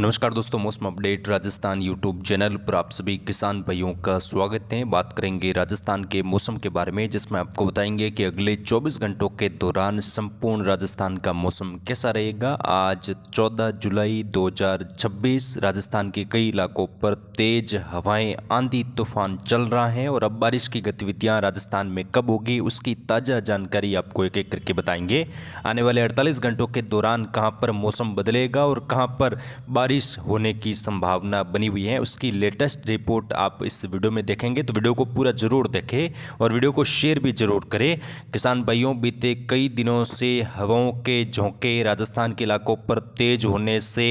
नमस्कार दोस्तों, मौसम अपडेट राजस्थान यूट्यूब चैनल पर आप सभी किसान भाइयों का स्वागत है। बात करेंगे राजस्थान के मौसम के बारे में, जिसमें आपको बताएंगे कि अगले 24 घंटों के दौरान संपूर्ण राजस्थान का मौसम कैसा रहेगा। आज 14 जुलाई 2026 राजस्थान के कई इलाकों पर तेज हवाएं, आंधी तूफान चल रहा है और अब बारिश की गतिविधियां राजस्थान में कब होगी उसकी ताज़ा जानकारी आपको एक एक करके बताएंगे। आने वाले 48 घंटों के दौरान कहां पर मौसम बदलेगा और कहां पर बारिश होने की संभावना बनी हुई है, उसकी लेटेस्ट रिपोर्ट आप इस वीडियो में देखेंगे। तो वीडियो को पूरा जरूर देखें और वीडियो को शेयर भी जरूर करें। किसान भाइयों, बीते कई दिनों से हवाओं के झोंके राजस्थान के इलाकों पर तेज होने से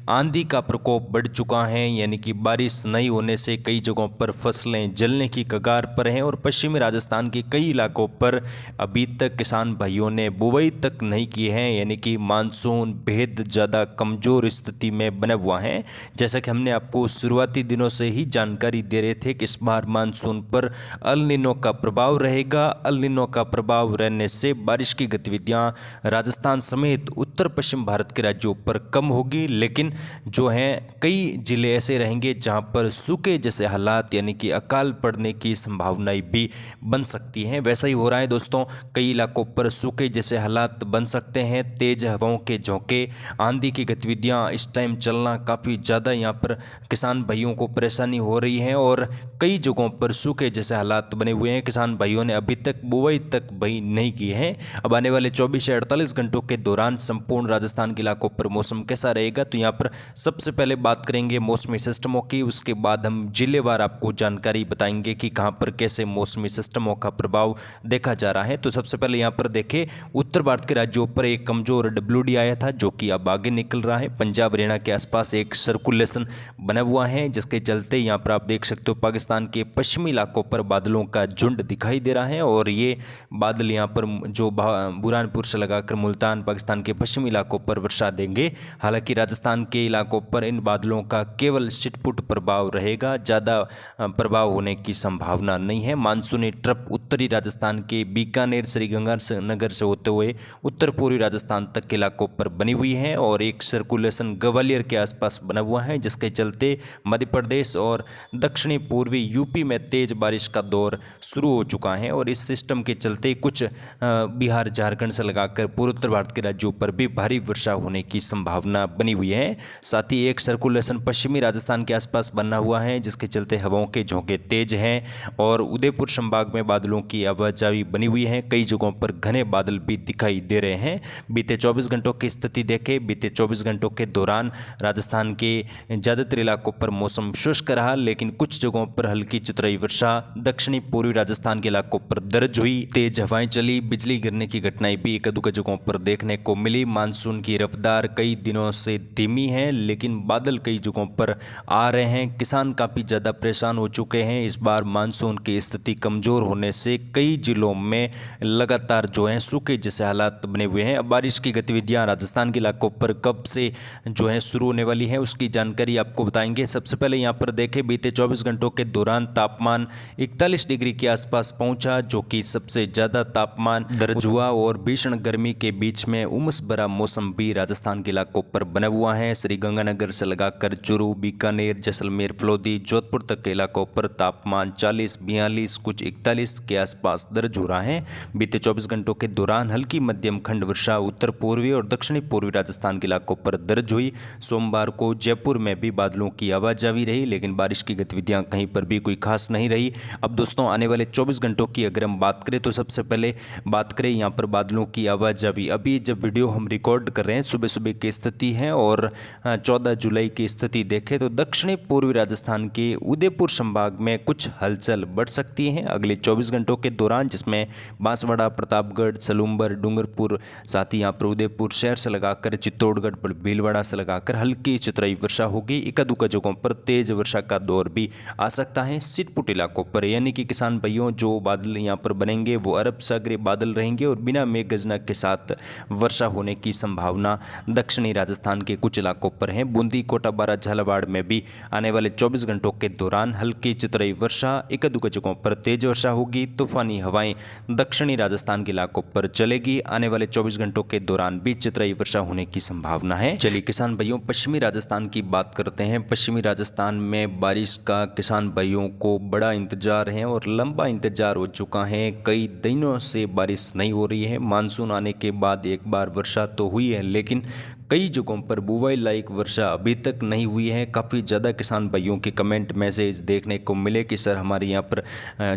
आंधी का प्रकोप बढ़ चुका है, यानी कि बारिश नहीं होने से कई जगहों पर फसलें जलने की कगार पर हैं और पश्चिमी राजस्थान के कई इलाकों पर अभी तक किसान भाइयों ने बुआई तक नहीं की है, यानी कि मानसून बेहद ज़्यादा कमज़ोर स्थिति में बना हुआ है। जैसा कि हमने आपको शुरुआती दिनों से ही जानकारी दे रहे थे कि इस बार मानसून पर अल नीनो का प्रभाव रहेगा। अल नीनो का प्रभाव रहने से बारिश की गतिविधियां राजस्थान समेत उत्तर पश्चिम भारत के राज्यों पर कम होगी, लेकिन जो हैं कई जिले ऐसे रहेंगे जहां पर सूखे जैसे हालात यानी कि अकाल पड़ने की संभावनाएं भी बन सकती हैं। वैसा ही हो रहा है दोस्तों, कई इलाकों पर सूखे जैसे हालात बन सकते हैं। तेज हवाओं के झोंके, आंधी की गतिविधियां इस टाइम चलना काफ़ी ज़्यादा यहाँ पर किसान भाइयों को परेशानी हो रही है और कई जगहों पर सूखे जैसे हालात बने हुए हैं। किसान भाइयों ने अभी तक बुआई तक भी नहीं की है। अब आने वाले 24 से 48 घंटों के दौरान संपूर्ण राजस्थान के इलाकों पर मौसम कैसा रहेगा, तो यहाँ पर सबसे पहले बात करेंगे मौसमी सिस्टमों की। उसके बाद हम जिलेवार आपको जानकारी बताएंगे कि कहाँ पर कैसे मौसमी सिस्टमों का प्रभाव देखा जा रहा है। तो सबसे पहले यहाँ पर देखें, उत्तर भारत के राज्यों पर एक कमजोर डब्ल्यूडी आया था जो कि अब आगे निकल रहा है। पंजाब हरियाणा के आसपास एक सर्कुलेशन बना हुआ है, जिसके चलते यहाँ पर आप देख सकते हो पाकिस्तान के पश्चिमी इलाकों पर बादलों का झुंड दिखाई दे रहा है और ये बादल यहाँ पर जो बुरहानपुर से लगाकर मुल्तान पाकिस्तान के पश्चिमी इलाकों पर वर्षा देंगे। हालांकि राजस्थान के इलाकों पर इन बादलों का केवल छिटपुट प्रभाव रहेगा, ज़्यादा प्रभाव होने की संभावना नहीं है। मानसूनी ट्रप उत्तरी राजस्थान के बीकानेर श्रीगंगानगर से होते हुए उत्तर पूर्वी राजस्थान तक के इलाकों पर बनी हुई है और एक सर्कुलेशन ग्वालियर के आसपास बना हुआ है, जिसके चलते मध्य प्रदेश और दक्षिणी पूर्वी यूपी में तेज बारिश का दौर शुरू हो चुका है और इस सिस्टम के चलते कुछ बिहार झारखंड से लगाकर पूर्वोत्तर भारत के राज्यों पर भी भारी वर्षा होने की संभावना बनी हुई है। साथ ही एक सर्कुलेशन पश्चिमी राजस्थान के आसपास बना हुआ है, जिसके चलते हवाओं के झोंके तेज हैं और उदयपुर संभाग में बादलों की आवाजाही बनी हुई है। कई जगहों पर घने बादल भी दिखाई दे रहे हैं। बीते 24 घंटों की स्थिति देखें, बीते 24 घंटों के दौरान राजस्थान के ज़्यादातर इलाकों पर मौसम शुष्क रहा, लेकिन कुछ जगहों पर हल्की चतुराई वर्षा दक्षिणी पूर्वी राजस्थान के इलाकों पर दर्ज हुई। तेज हवाएं चली, बिजली गिरने की घटनाएं भी एक दो जगहों पर देखने को मिली। मानसून की रफ्तार कई दिनों से धीमी है, लेकिन बादल कई जगहों पर आ रहे हैं। किसान काफ़ी ज़्यादा परेशान हो चुके हैं। इस बार मानसून की स्थिति कमज़ोर होने से कई जिलों में लगातार जो है सूखे जैसे हालात बने हुए हैं। अब बारिश की गतिविधियां राजस्थान के इलाकों पर कब से जो है शुरू होने वाली है उसकी जानकारी आपको बताएंगे। सबसे पहले यहाँ पर देखें, बीते 24 घंटों के दौरान तापमान 41 डिग्री के आसपास पहुंचा, जो कि सबसे ज़्यादा तापमान दर्ज हुआ और भीषण गर्मी के बीच में उमस भरा मौसम भी राजस्थान के इलाकों पर बना हुआ है। श्रीगंगानगर से लगाकर चूरू, बीकानेर, जैसलमेर, फलोदी, जोधपुर तक के इलाकों पर तापमान 40, 42, कुछ 41 के आसपास दर्ज हो रहा है। बीते 24 घंटों के दौरान हल्की मध्यम खंड वर्षा उत्तर पूर्वी और दक्षिणी पूर्वी राजस्थान के इलाकों पर दर्ज हुई। सोमवार को जयपुर में भी बादलों की आवाजाही रही, लेकिन बारिश की गतिविधियां कहीं पर भी कोई खास नहीं रही। अब दोस्तों, आने वाले 24 घंटों की अगर हम बात करें तो सबसे पहले बात करें यहाँ पर बादलों की आवाजाही। अभी जब वीडियो हम रिकॉर्ड कर रहे हैं सुबह सुबह की स्थिति है और 14 जुलाई की स्थिति देखें तो दक्षिणी पूर्वी राजस्थान के उदयपुर संभाग में कुछ हलचल बढ़ सकती है अगले 24 घंटों के दौरान, जिसमें बांसवाड़ा, प्रतापगढ़, सलूम्बर, डूंगरपुर, साथ ही यहाँ पर उदयपुर शहर से लगाकर चित्तौड़गढ़, भीलवाड़ा से लगाकर हल्की चतुराई वर्षा होगी। इक्का दुक्का जगहों पर तेज वर्षा का दौर भी आ सकता है छिटपुट इलाकों पर, यानी कि किसान भाइयों, जो बादल यहाँ पर बनेंगे वो अरब सागरीय बादल रहेंगे और बिना मेघ गर्जना के साथ वर्षा होने की संभावना दक्षिणी राजस्थान के कुछ इलाकों पर है। बूंदी, कोटा, बारा, झालावाड़ में भी आने वाले 24 घंटों के दौरान हल्की चितरई वर्षा, एक दो जगहों पर तेज वर्षा होगी। तूफानी हवाएं दक्षिणी राजस्थान के इलाकों पर चलेगी। आने वाले 24 घंटों के दौरान भी चितरई वर्षा होने की संभावना है। चलिए किसान भाइयों, पश्चिमी राजस्थान की बात करते हैं। पश्चिमी राजस्थान में बारिश का किसान भाइयों को बड़ा इंतजार है और लंबा इंतजार हो चुका है। कई दिनों से बारिश नहीं हो रही है। मानसून आने के बाद एक बार वर्षा तो हुई है, लेकिन कई जगहों पर बुआई लायक वर्षा अभी तक नहीं हुई है। काफ़ी ज़्यादा किसान भाइयों के कमेंट मैसेज देखने को मिले कि सर हमारे यहाँ पर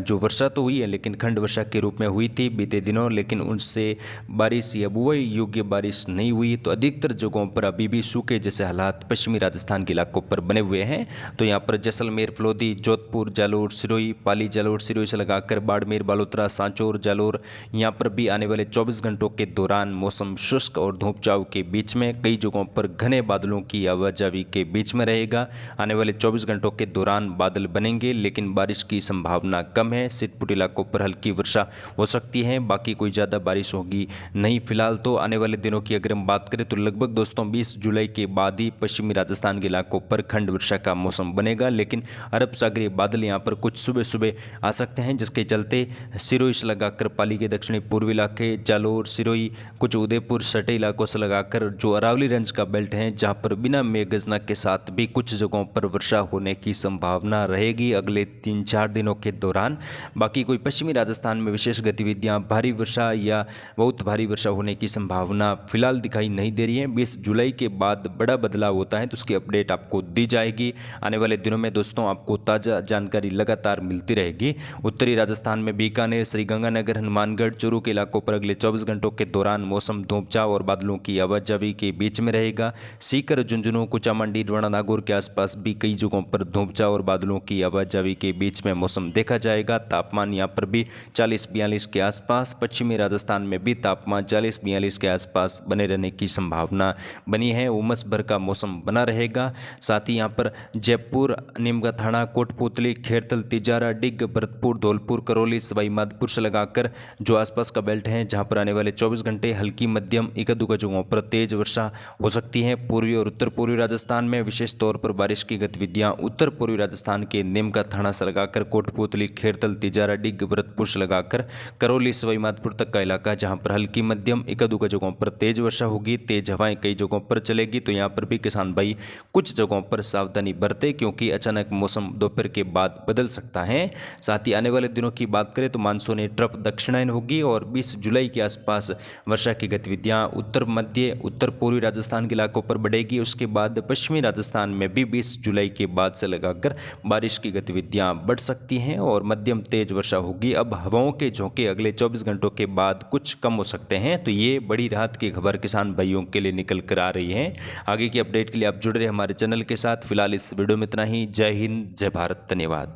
जो वर्षा तो हुई है लेकिन खंड वर्षा के रूप में हुई थी बीते दिनों, लेकिन उनसे बारिश या बुआई योग्य बारिश नहीं हुई। तो अधिकतर जगहों पर अभी भी सूखे जैसे हालात पश्चिमी राजस्थान के इलाकों पर बने हुए हैं। तो यहाँ पर जैसलमेर, फलोदी, जोधपुर, जालोर, सिरोही, पाली, जालोर, सिरोही से लगाकर बाड़मेर, बालोतरा, सांचौर, जालोर, यहाँ पर भी आने वाले 24 घंटों के दौरान मौसम शुष्क और धूप छांव के बीच में, कई जगहों पर घने बादलों की आवाजाही के बीच में रहेगा। आने वाले 24 घंटों के दौरान बादल बनेंगे लेकिन बारिश की संभावना कम है। सिटपुट इलाकों पर हल्की वर्षा हो सकती है, बाकी कोई ज़्यादा बारिश होगी नहीं। फिलहाल तो आने वाले दिनों की अगर हम बात करें तो लगभग दोस्तों 20 जुलाई के बाद ही पश्चिमी राजस्थान के इलाकों पर खंड वर्षा का मौसम बनेगा, लेकिन अरब सागरीय बादल यहाँ पर कुछ सुबह सुबह आ सकते हैं, जिसके चलते सिरोही से लगाकर पाली के दक्षिणी पूर्वी इलाके, जालोर, सिरोही, कुछ उदयपुर सटे इलाकों से लगाकर जो अरावली रेंज का बेल्ट है, जहां पर बिना मेघ गर्जना के साथ भी कुछ जगहों पर वर्षा होने की संभावना रहेगी अगले 3-4 दिनों के दौरान। बाकी कोई पश्चिमी राजस्थान में विशेष गतिविधियां, भारी वर्षा या बहुत भारी वर्षा होने की संभावना फिलहाल दिखाई नहीं दे रही है। 20 जुलाई के बाद बड़ा बदलाव होता है तो उसकी अपडेट आपको दी जाएगी। आने वाले दिनों में दोस्तों आपको ताज़ा जानकारी लगातार मिलती रहेगी। उत्तरी राजस्थान में बीकानेर, श्रीगंगानगर, हनुमानगढ़, चूरू के इलाकों पर अगले 24 घंटों के दौरान मौसम धूपछांव और बादलों की आवाजाही के बीच में रहेगा। सीकर, झुंझुनू, कुचामंडी, डोडा, नागौर के आसपास भी कई जगहों पर धूपछांव और बादलों की आवाजाही के बीच में मौसम देखा जाएगा। तापमान यहाँ पर भी 40-42 के आसपास, पश्चिमी राजस्थान में भी तापमान 40-42 के आसपास बने रहने की संभावना बनी है। उमस भर का मौसम बना रहेगा। साथ ही यहाँ पर जयपुर, नीमका थाना, कोटपुतली, खेरतल, तिजारा, डिग, भरतपुर, धौलपुर, करौली, सवाई माधोपुर से लगाकर जो आसपास का बेल्ट है, जहाँ पर आने वाले 24 घंटे हल्की मध्यम एक दो जगहों पर तेज वर्षा हो सकती है। पूर्वी और उत्तर पूर्वी राजस्थान में विशेष तौर पर बारिश की गतिविधियां उत्तर पूर्वी राजस्थान के नीमका थाना से लगाकर कोटपुतली, खेरतल, तिजारा, डिग, भरतपुर से लगाकर करौली, सवाई माधोपुर तक का इलाका, जहां पर हल्की मध्यम एक दो जगहों पर तेज वर्षा होगी। तेज हवाएं कई जगहों पर चलेगी, तो यहाँ पर भी किसान भाई कुछ जगहों पर सावधानी बरते, क्योंकि अचानक मौसम दोपहर के बाद बदल सकता है। साथ ही आने वाले दिनों की बात करें तो मानसूनी ट्रफ दक्षिणायन होगी और 20 जुलाई के आसपास वर्षा की गतिविधियां उत्तर मध्य, उत्तर पूर्वी राजस्थान के इलाकों पर बढ़ेगी। उसके बाद पश्चिमी राजस्थान में भी 20 जुलाई के बाद से लगाकर बारिश की गतिविधियां बढ़ सकती हैं और मध्यम तेज वर्षा होगी। अब हवाओं के झोंके अगले 24 घंटों के बाद कुछ कम हो सकते हैं, तो ये बड़ी राहत की खबर किसान भाइयों के लिए निकल कर आ रही है। आगे की अपडेट के लिए आप जुड़ रहे हमारे चैनल के साथ। फिलहाल इस वीडियो में इतना ही। जय हिंद, जय भारत, धन्यवाद।